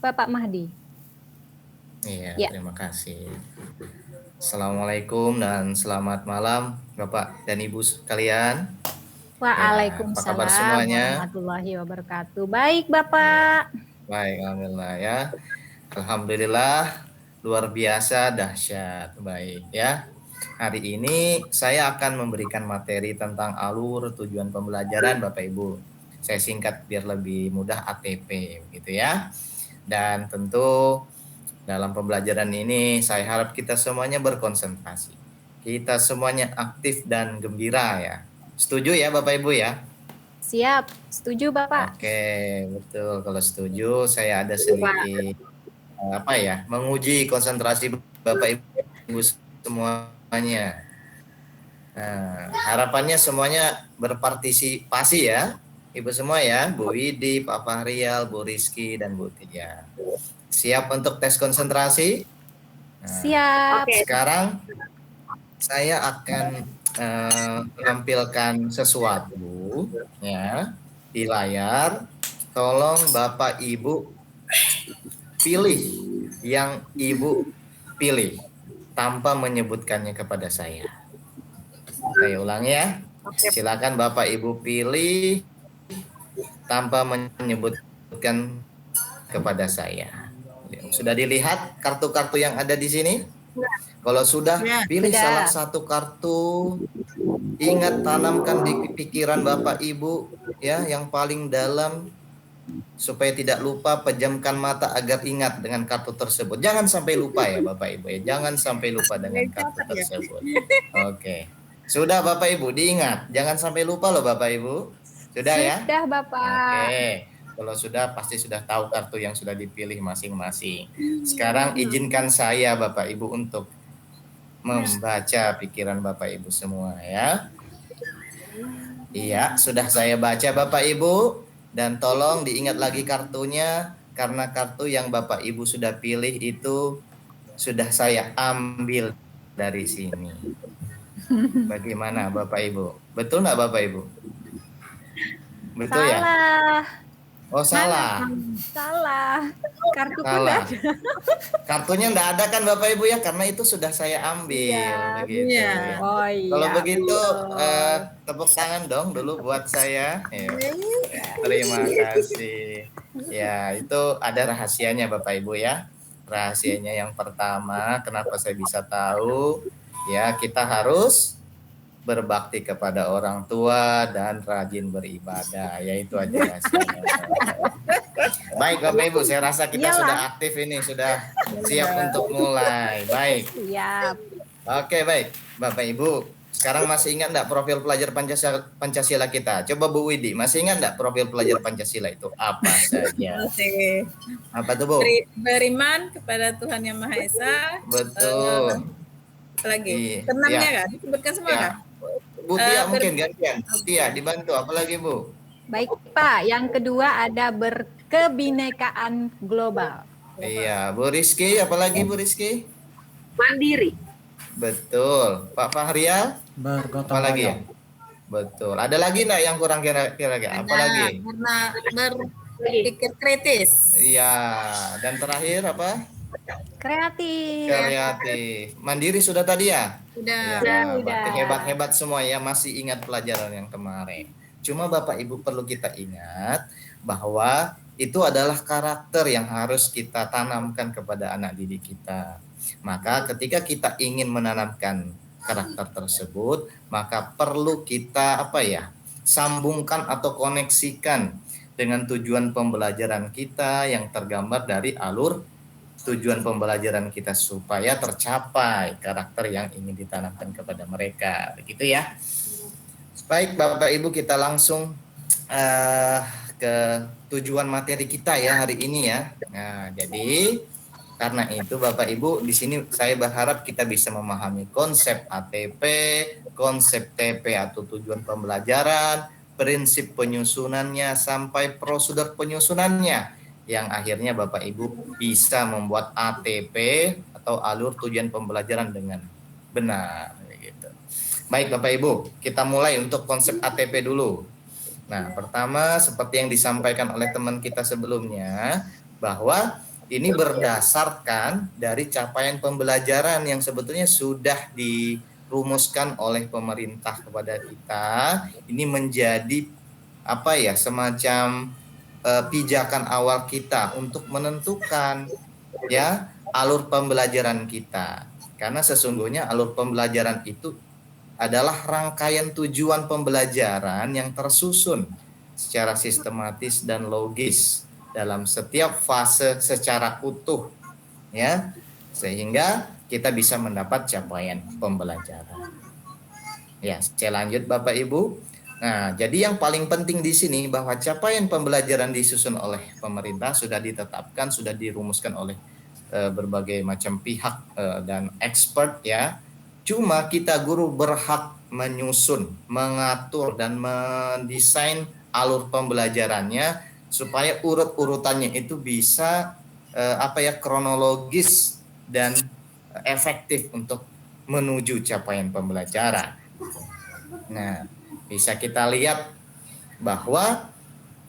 Bapak Mahdi. Iya, Ya. terima kasih. Assalamualaikum dan selamat malam Bapak dan Ibu sekalian. Ya, apa kabar Waalaikumsalam semuanya? warahmatullahi wabarakatuh. Baik, Ya, Bapak. baik, alhamdulillah ya. Alhamdulillah luar biasa dahsyat. Baik ya. Hari ini saya akan memberikan materi tentang alur tujuan pembelajaran Bapak Ibu. Saya singkat biar lebih mudah ATP gitu ya. Dan tentu dalam pembelajaran ini saya harap kita semuanya berkonsentrasi. Kita semuanya aktif dan gembira ya. Setuju ya Bapak Ibu ya? Siap. Setuju, Bapak? Oke, betul. Kalau setuju saya ada sedikit menguji konsentrasi Bapak Ibu semuanya. Nah, harapannya semuanya berpartisipasi ya. Ibu semua ya, Bu Widi, Pak Fahrial, Bu Rizky, dan Bu Tia. Siap untuk tes konsentrasi? Nah, Siap. sekarang saya akan menampilkan sesuatu ya di layar. Tolong Bapak Ibu pilih yang Ibu pilih tanpa menyebutkannya kepada saya. Saya ulangi ya. Silakan Bapak Ibu pilih tanpa menyebutkan kepada saya. Sudah dilihat kartu-kartu yang ada di sini? Kalau sudah, pilih salah satu kartu. Ingat, tanamkan di pikiran Bapak Ibu ya yang paling dalam supaya tidak lupa. Pejamkan mata agar ingat dengan kartu tersebut. Jangan sampai lupa ya Bapak Ibu ya. Jangan sampai lupa dengan kartu tersebut. Oke. Sudah Bapak Ibu, diingat. Jangan sampai lupa loh Bapak Ibu. Sudah ya? Sudah, Bapak. Oke. Kalau sudah, pasti sudah tahu kartu yang sudah dipilih masing-masing. Sekarang izinkan saya Bapak Ibu untuk membaca pikiran Bapak Ibu semua ya. Iya, sudah saya baca Bapak Ibu. Dan tolong diingat lagi kartunya. Karena kartu yang Bapak Ibu sudah pilih itu sudah saya ambil dari sini. Bagaimana Bapak Ibu? Betul nggak Bapak Ibu? Betul ya? Salah. Oh salah. Salah. Kartuku Salah. enggak ada. Kartunya enggak ada kan Bapak Ibu ya, karena itu sudah saya ambil begitu ya. Oh Kalau iya. begitu tepuk tangan dong dulu buat saya. Ya. Terima kasih. Ya, itu ada rahasianya Bapak Ibu ya. Rahasianya yang pertama, kenapa saya bisa tahu? Ya, kita harus berbakti kepada orang tua dan rajin beribadah, yaitu aja rahasianya. Baik Bapak Ibu, saya rasa kita sudah aktif ini, sudah siap untuk mulai. Baik. Siap. Oke, baik. Bapak Ibu, sekarang masih ingat enggak profil pelajar Pancasila kita? Coba Bu Widi, masih ingat enggak profil pelajar Pancasila itu apa saja? Masih. Apa tuh Bu? Beriman kepada Tuhan Yang Maha Esa. Betul. Apalagi? Keenamnya kan? Disebutkan semua kan? Bu Tia mungkin gantian. Bu Tia dibantu, apalagi Bu? Baik Pak, yang kedua ada berkebinekaan global. Iya, Bu Rizky, apalagi Bu Rizky? Mandiri. Betul. Pak Fahrial? Bergotong Apalagi ya? royong. Betul. Ada lagi enggak yang kurang kira-kira? Apalagi? Karena berpikir kritis. Iya, dan terakhir apa? Kreatif. Kreatif. Mandiri sudah tadi ya? Sudah. Ya, hebat-hebat semua ya, masih ingat pelajaran yang kemarin. Cuma Bapak Ibu perlu kita ingat bahwa itu adalah karakter yang harus kita tanamkan kepada anak didik kita. Maka ketika kita ingin menanamkan karakter tersebut, maka perlu kita sambungkan atau koneksikan dengan tujuan pembelajaran kita yang tergambar dari alur tujuan pembelajaran kita supaya tercapai karakter yang ingin ditanamkan kepada mereka. Begitu ya. Baik Bapak Ibu, kita langsung ke tujuan materi kita ya hari ini ya. Nah, jadi karena itu Bapak Ibu, di sini saya berharap kita bisa memahami konsep ATP, konsep TP atau tujuan pembelajaran, prinsip penyusunannya sampai prosedur penyusunannya yang akhirnya Bapak Ibu bisa membuat ATP atau alur tujuan pembelajaran dengan benar gitu. Baik Bapak Ibu, kita mulai untuk konsep ATP dulu. Nah, pertama seperti yang disampaikan oleh teman kita sebelumnya, bahwa ini berdasarkan dari capaian pembelajaran yang sebetulnya sudah dirumuskan oleh pemerintah kepada kita. Ini menjadi semacam pijakan awal kita untuk menentukan ya alur pembelajaran kita. Karena sesungguhnya alur pembelajaran itu adalah rangkaian tujuan pembelajaran yang tersusun secara sistematis dan logis dalam setiap fase secara utuh, ya, sehingga kita bisa mendapat capaian pembelajaran. Ya, saya lanjut Bapak Ibu. Nah, jadi yang paling penting di sini bahwa capaian pembelajaran disusun oleh pemerintah sudah ditetapkan, sudah dirumuskan oleh berbagai macam pihak dan expert, ya. Cuma kita guru berhak menyusun, mengatur dan mendesain alur pembelajarannya supaya urut-urutannya itu bisa kronologis dan efektif untuk menuju capaian pembelajaran. Nah, bisa kita lihat bahwa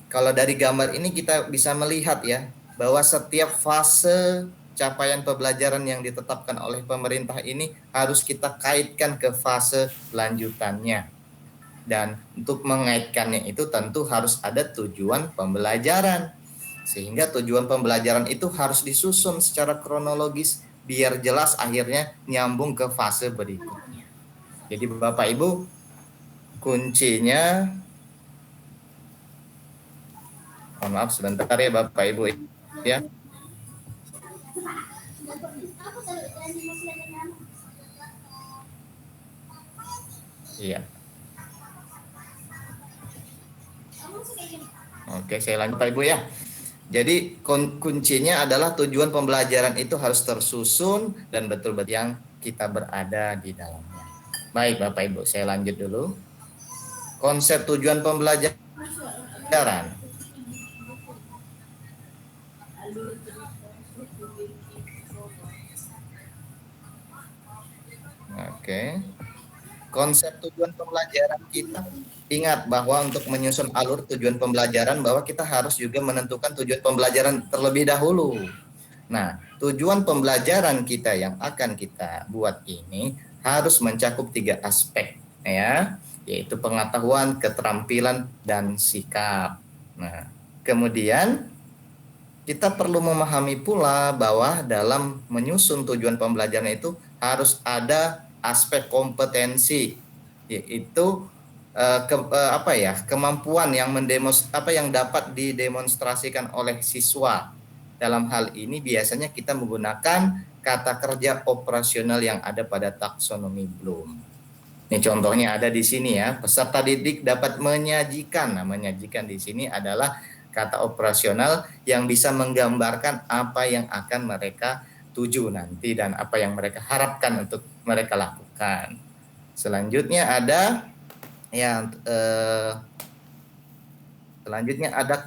kalau dari gambar ini kita bisa melihat ya bahwa setiap fase capaian pembelajaran yang ditetapkan oleh pemerintah ini harus kita kaitkan ke fase lanjutannya. Dan untuk mengaitkannya itu tentu harus ada tujuan pembelajaran. Sehingga tujuan pembelajaran itu harus disusun secara kronologis biar jelas akhirnya nyambung ke fase berikutnya. Jadi Bapak Ibu, kuncinya, mohon maaf sebentar ya Bapak Ibu ya. Iya. Oke, saya lanjut Pak Ibu ya. Jadi kuncinya adalah tujuan pembelajaran itu harus tersusun dan betul-betul yang kita berada di dalamnya. Baik Bapak Ibu, saya lanjut dulu. Konsep tujuan pembelajaran. Oke. Konsep tujuan pembelajaran kita, ingat bahwa untuk menyusun alur tujuan pembelajaran bahwa kita harus juga menentukan tujuan pembelajaran terlebih dahulu. Nah, tujuan pembelajaran kita yang akan kita buat ini harus mencakup 3 aspek ya, yaitu pengetahuan, keterampilan, dan sikap. Nah, kemudian kita perlu memahami pula bahwa dalam menyusun tujuan pembelajaran itu harus ada aspek kompetensi, yaitu kemampuan yang yang dapat didemonstrasikan oleh siswa. Dalam hal ini biasanya kita menggunakan kata kerja operasional yang ada pada taksonomi Bloom. Ini contohnya ada di sini ya. Peserta didik dapat menyajikan. Nah, menyajikan di sini adalah kata operasional yang bisa menggambarkan apa yang akan mereka tuju nanti dan apa yang mereka harapkan untuk mereka lakukan. Selanjutnya ada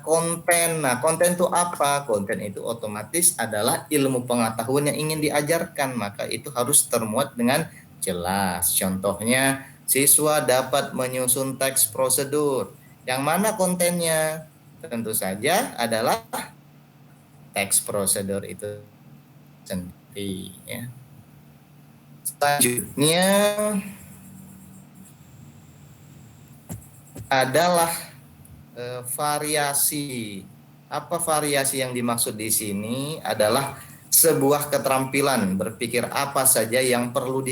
konten. Nah, konten itu apa? Konten itu otomatis adalah ilmu pengetahuan yang ingin diajarkan, maka itu harus termuat dengan jelas. Contohnya, siswa dapat menyusun teks prosedur. Yang mana kontennya? Tentu saja adalah teks prosedur itu sendiri ya. Selanjutnya adalah variasi. Apa variasi yang dimaksud di sini adalah sebuah keterampilan berpikir apa saja yang perlu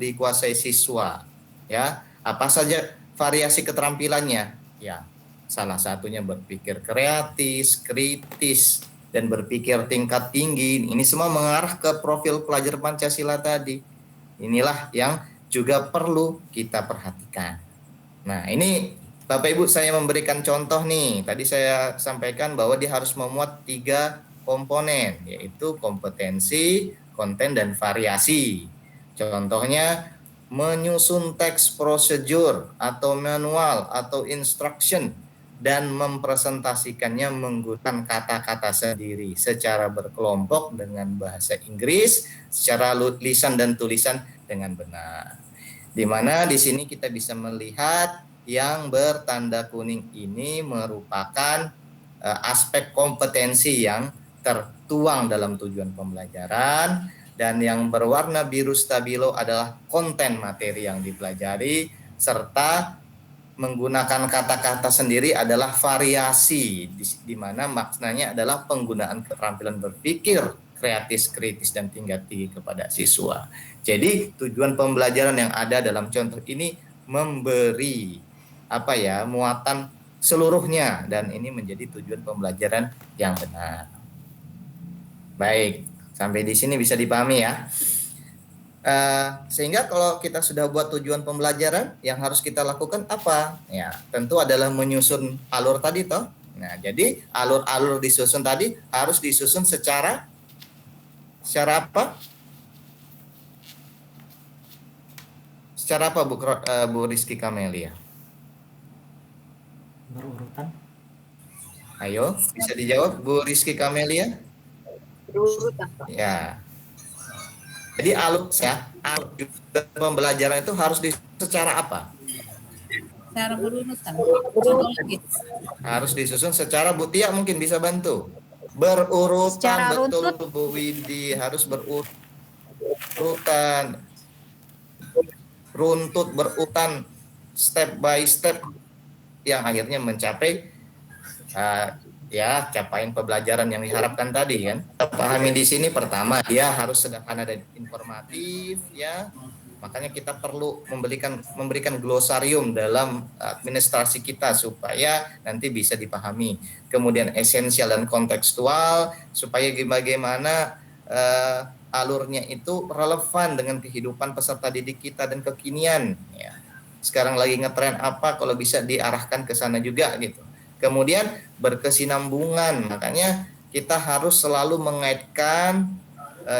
dikuasai siswa ya. Apa saja variasi keterampilannya? Ya, salah satunya berpikir kreatif, kritis, dan berpikir tingkat tinggi. Ini semua mengarah ke profil pelajar Pancasila tadi. Inilah yang juga perlu kita perhatikan. Nah, ini Bapak Ibu saya memberikan contoh nih. Tadi saya sampaikan bahwa dia harus memuat 3 komponen, yaitu kompetensi, konten, dan variasi. Contohnya menyusun teks prosedur atau manual atau instruction dan mempresentasikannya menggunakan kata-kata sendiri secara berkelompok dengan bahasa Inggris, secara lisan dan tulisan dengan benar. Di mana di sini kita bisa melihat yang bertanda kuning ini merupakan aspek kompetensi yang tertuang dalam tujuan pembelajaran, dan yang berwarna biru stabilo adalah konten materi yang dipelajari, serta menggunakan kata-kata sendiri adalah variasi, di mana maknanya adalah penggunaan keterampilan berpikir kreatif, kritis, dan tingkat tinggi kepada siswa. Jadi tujuan pembelajaran yang ada dalam contoh ini memberi muatan seluruhnya, dan ini menjadi tujuan pembelajaran yang benar. Baik, sampai di sini bisa dipahami ya. Sehingga kalau kita sudah buat tujuan pembelajaran, yang harus kita lakukan apa? Ya, tentu adalah menyusun alur tadi toh. Nah, jadi alur-alur disusun tadi harus disusun secara apa? Secara apa Bu Rizky Kamelia? Berurutan. Ayo, bisa dijawab Bu Rizky Kamelia? Berurutan. Ya. Jadi alur pembelajaran itu harus secara apa? Secara berurutan. Kronologis. Harus disusun secara, Bu Tia mungkin bisa bantu. Berurutan, Secara betul runtut. Bu Widi, harus berurutan. Runtut, berurutan, step by step, yang akhirnya mencapai capaian pembelajaran yang diharapkan tadi kan. Pahami di sini, pertama dia harus sederhana dan informatif ya. Makanya kita perlu memberikan glosarium dalam administrasi kita supaya nanti bisa dipahami. Kemudian esensial dan kontekstual supaya bagaimana alurnya itu relevan dengan kehidupan peserta didik kita dan kekinian ya. Sekarang lagi ngetren apa, kalau bisa diarahkan ke sana juga gitu. Kemudian berkesinambungan, makanya kita harus selalu mengaitkan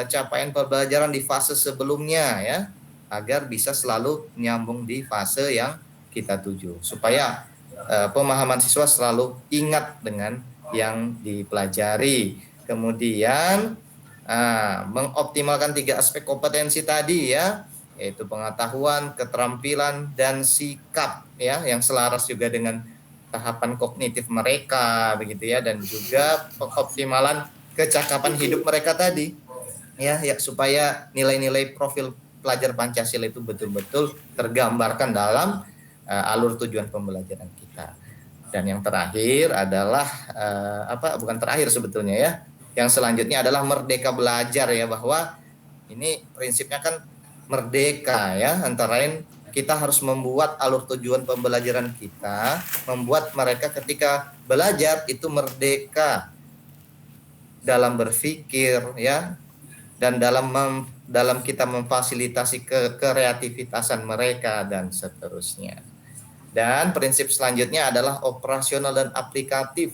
capaian pembelajaran di fase sebelumnya ya, agar bisa selalu nyambung di fase yang kita tuju, supaya pemahaman siswa selalu ingat dengan yang dipelajari. Kemudian mengoptimalkan 3 aspek kompetensi tadi ya, yaitu pengetahuan, keterampilan, dan sikap ya, yang selaras juga dengan tahapan kognitif mereka begitu ya, dan juga pengoptimalan kecakapan hidup mereka tadi ya, supaya nilai-nilai profil pelajar Pancasila itu betul-betul tergambarkan dalam alur tujuan pembelajaran kita. Dan yang terakhir adalah bukan terakhir sebetulnya ya, yang selanjutnya adalah merdeka belajar ya, bahwa ini prinsipnya kan merdeka ya, antara lain kita harus membuat alur tujuan pembelajaran kita, membuat mereka ketika belajar itu merdeka dalam berpikir ya, dan dalam kita memfasilitasi kreativitasan mereka dan seterusnya. Dan prinsip selanjutnya adalah operasional dan aplikatif.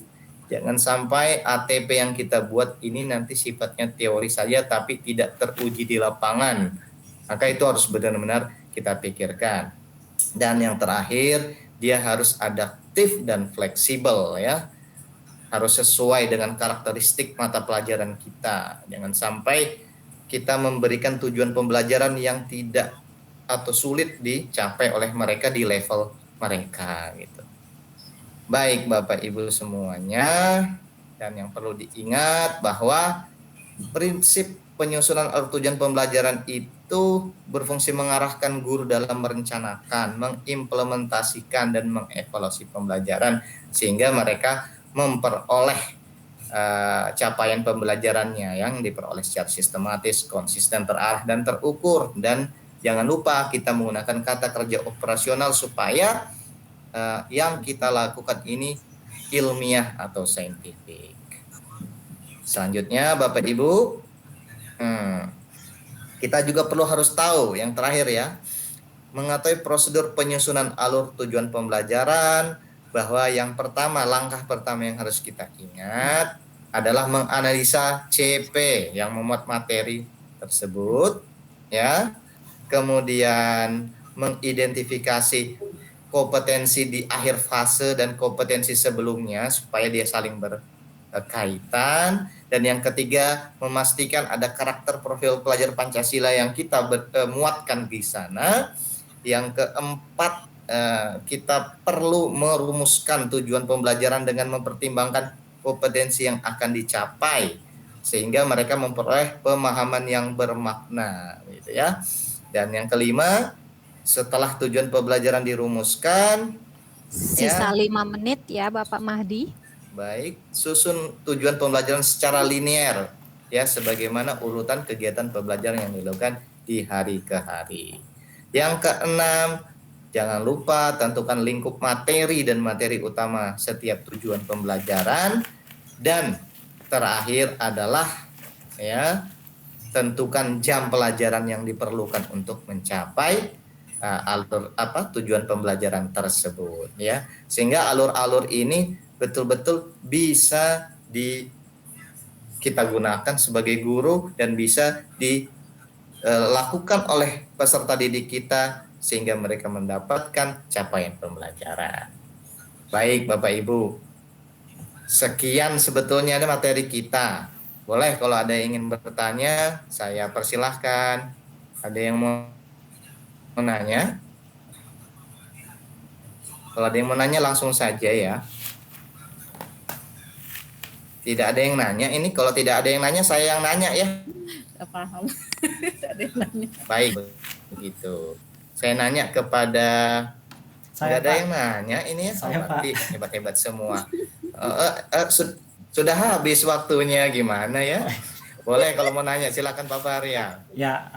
Jangan sampai ATP yang kita buat ini nanti sifatnya teori saja tapi tidak teruji di lapangan. Maka itu harus benar-benar kita pikirkan. Dan yang terakhir, dia harus adaptif dan fleksibel ya. Harus sesuai dengan karakteristik mata pelajaran kita. Jangan sampai kita memberikan tujuan pembelajaran yang tidak atau sulit dicapai oleh mereka di level mereka gitu. Baik Bapak Ibu semuanya, dan yang perlu diingat bahwa prinsip penyusunan alur tujuan pembelajaran itu berfungsi mengarahkan guru dalam merencanakan, mengimplementasikan, dan mengevaluasi pembelajaran sehingga mereka memperoleh capaian pembelajarannya yang diperoleh secara sistematis, konsisten, terarah, dan terukur. Dan jangan lupa kita menggunakan kata kerja operasional supaya yang kita lakukan ini ilmiah atau saintifik. Selanjutnya Bapak Ibu, kita juga perlu harus tahu yang terakhir ya, mengetahui prosedur penyusunan alur tujuan pembelajaran, bahwa yang pertama, langkah pertama yang harus kita ingat adalah menganalisa CP yang memuat materi tersebut ya. Kemudian mengidentifikasi kompetensi di akhir fase dan kompetensi sebelumnya supaya dia saling berkaitan. Dan yang ketiga, memastikan ada karakter profil pelajar Pancasila yang kita muatkan di sana. Yang keempat, kita perlu merumuskan tujuan pembelajaran dengan mempertimbangkan kompetensi yang akan dicapai sehingga mereka memperoleh pemahaman yang bermakna gitu ya. Dan yang kelima, setelah tujuan pembelajaran dirumuskan, Sisa 5 menit ya Bapak Mahdi. baik, susun tujuan pembelajaran secara linear ya, sebagaimana urutan kegiatan pembelajaran yang dilakukan di hari ke hari. Yang keenam, jangan lupa tentukan lingkup materi dan materi utama setiap tujuan pembelajaran. Dan terakhir adalah ya, tentukan jam pelajaran yang diperlukan untuk mencapai tujuan pembelajaran tersebut ya, sehingga alur-alur ini betul-betul bisa kita gunakan sebagai guru dan bisa dilakukan oleh peserta didik kita sehingga mereka mendapatkan capaian pembelajaran. Baik Bapak Ibu, sekian sebetulnya ada materi kita. Boleh kalau ada yang ingin bertanya, saya persilahkan. Ada yang mau nanya? Kalau ada yang mau nanya langsung saja ya. Tidak ada yang nanya. Ini kalau tidak ada yang nanya, saya yang nanya ya. Nggak paham. Tidak ada yang nanya. Baik, begitu. Saya nanya kepada... Tidak ada yang nanya ini ya. Saya, Pak. Hebat-hebat semua. Sudah habis waktunya, gimana ya? Boleh kalau mau nanya, silakan Pak Fahrial. Ya,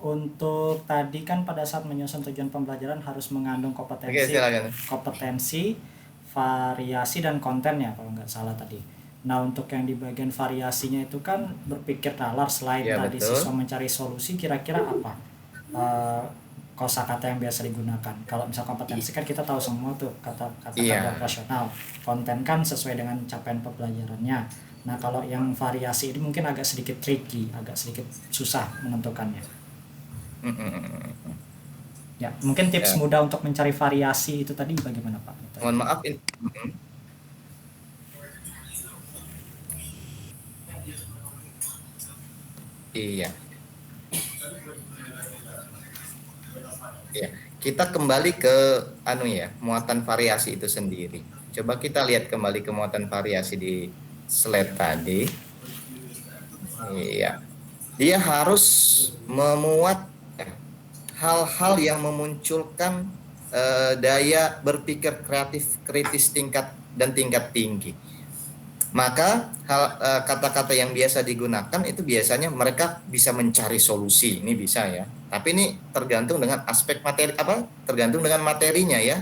untuk tadi kan pada saat menyusun tujuan pembelajaran harus mengandung kompetensi, Oke, silakan. kompetensi, variasi dan konten ya kalau nggak salah tadi. Nah, untuk yang di bagian variasinya itu kan berpikir nalar, selain Ya, tadi betul. siswa mencari solusi, kira-kira apa kosakata yang biasa digunakan. Kalau misal kompetensi kan kita tahu semua tuh kata-kata Iya. operasional. Konten kan sesuai dengan capaian pembelajarannya. Nah, kalau yang variasi ini mungkin agak sedikit tricky, agak sedikit susah menentukannya. Ya, mungkin tips Ya. mudah untuk mencari variasi itu tadi bagaimana Pak? Mohon maaf. Iya. Ya, kita kembali ke muatan variasi itu sendiri. Coba kita lihat kembali ke muatan variasi di slide tadi. Iya. Dia harus memuat hal-hal yang memunculkan daya berpikir kreatif kritis tingkat tinggi. Maka kata-kata yang biasa digunakan itu biasanya mereka bisa mencari solusi, ini bisa ya. Tapi ini tergantung dengan aspek materi tergantung dengan materinya ya.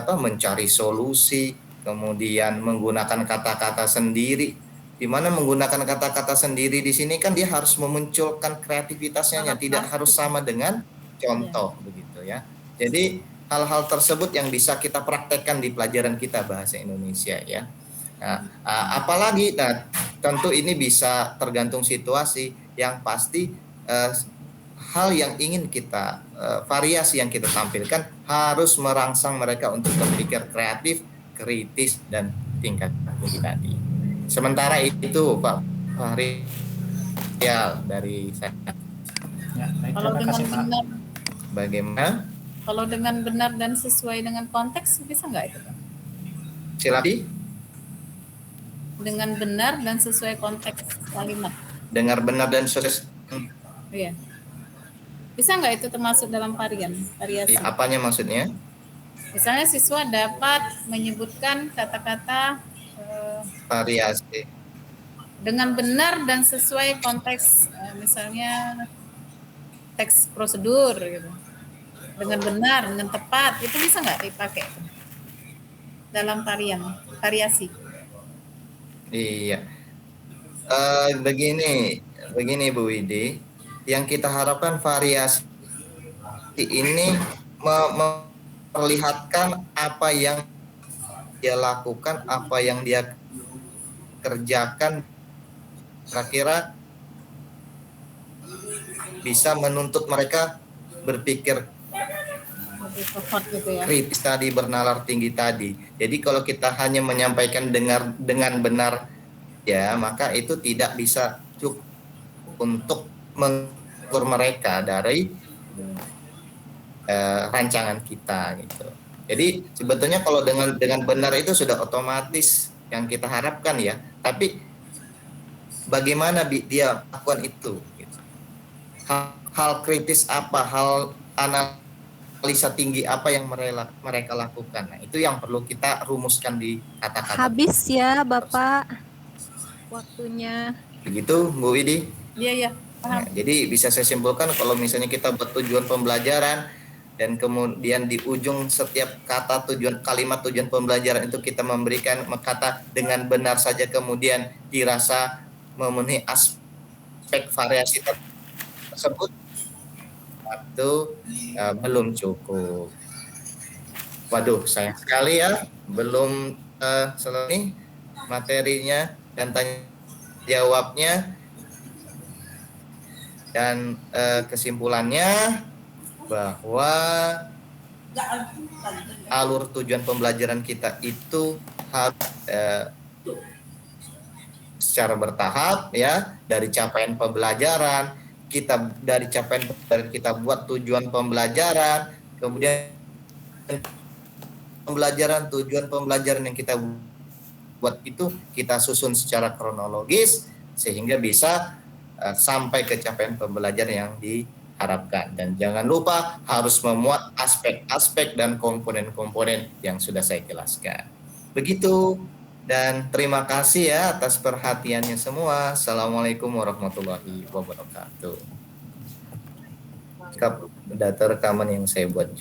Mencari solusi, kemudian menggunakan kata-kata sendiri. Di mana menggunakan kata-kata sendiri di sini kan dia harus memunculkan kreativitasnya, tidak harus sama dengan contoh begitu ya. Jadi hal-hal tersebut yang bisa kita praktekkan di pelajaran kita bahasa Indonesia ya. Nah, apalagi tentu ini bisa tergantung situasi, yang pasti hal yang ingin kita variasi yang kita tampilkan harus merangsang mereka untuk berpikir kreatif, kritis dan tingkat tinggi tadi. Sementara itu Pak Fahrial dari saya. Ya, baik, Kalau terima dengan kasih Pak. benar, Bagaimana? kalau dengan benar dan sesuai dengan konteks bisa nggak itu Pak? Silakan. Dengan benar dan sesuai konteks kalimat. Dengar benar dan sukses. Iya. Bisa nggak itu termasuk dalam variasi? Apanya maksudnya? Misalnya siswa dapat menyebutkan kata-kata Variasi. dengan benar dan sesuai konteks, misalnya teks prosedur gitu. Dengan benar, dengan tepat, itu bisa nggak dipakai dalam variasi? Iya. Begini Bu Widi, yang kita harapkan variasi ini memperlihatkan apa yang dia lakukan, apa yang dia kerjakan, kira-kira bisa menuntut mereka berpikir Gitu ya. kritis tadi, bernalar tinggi tadi. Jadi kalau kita hanya menyampaikan dengan benar ya, maka itu tidak bisa cukup untuk mengukur mereka dari rancangan kita gitu. Jadi sebetulnya kalau dengan benar itu sudah otomatis yang kita harapkan ya. Tapi bagaimana dia lakukan itu. Gitu. Hal kritis apa, hal analisa tinggi apa yang mereka lakukan. Nah, itu yang perlu kita rumuskan di kata-kata. Habis ya Bapak waktunya. Begitu Bu Widi? Iya. Nah, jadi bisa saya simpulkan kalau misalnya kita buat tujuan pembelajaran dan kemudian di ujung setiap kata kalimat tujuan pembelajaran itu kita memberikan kata dengan benar saja kemudian dirasa memenuhi aspek variasi tersebut, itu belum cukup. Waduh, sayang sekali ya belum selesai materinya dan tanya jawabnya. Dan kesimpulannya bahwa alur tujuan pembelajaran kita itu harus secara bertahap ya, dari capaian pembelajaran kita buat tujuan pembelajaran, kemudian tujuan pembelajaran yang kita buat itu kita susun secara kronologis sehingga bisa sampai ke capaian pembelajaran yang diharapkan. Dan jangan lupa harus memuat aspek-aspek dan komponen-komponen yang sudah saya jelaskan. Begitu, dan terima kasih ya atas perhatiannya semua. Assalamualaikum warahmatullahi wabarakatuh. Data rekaman yang saya buat juga.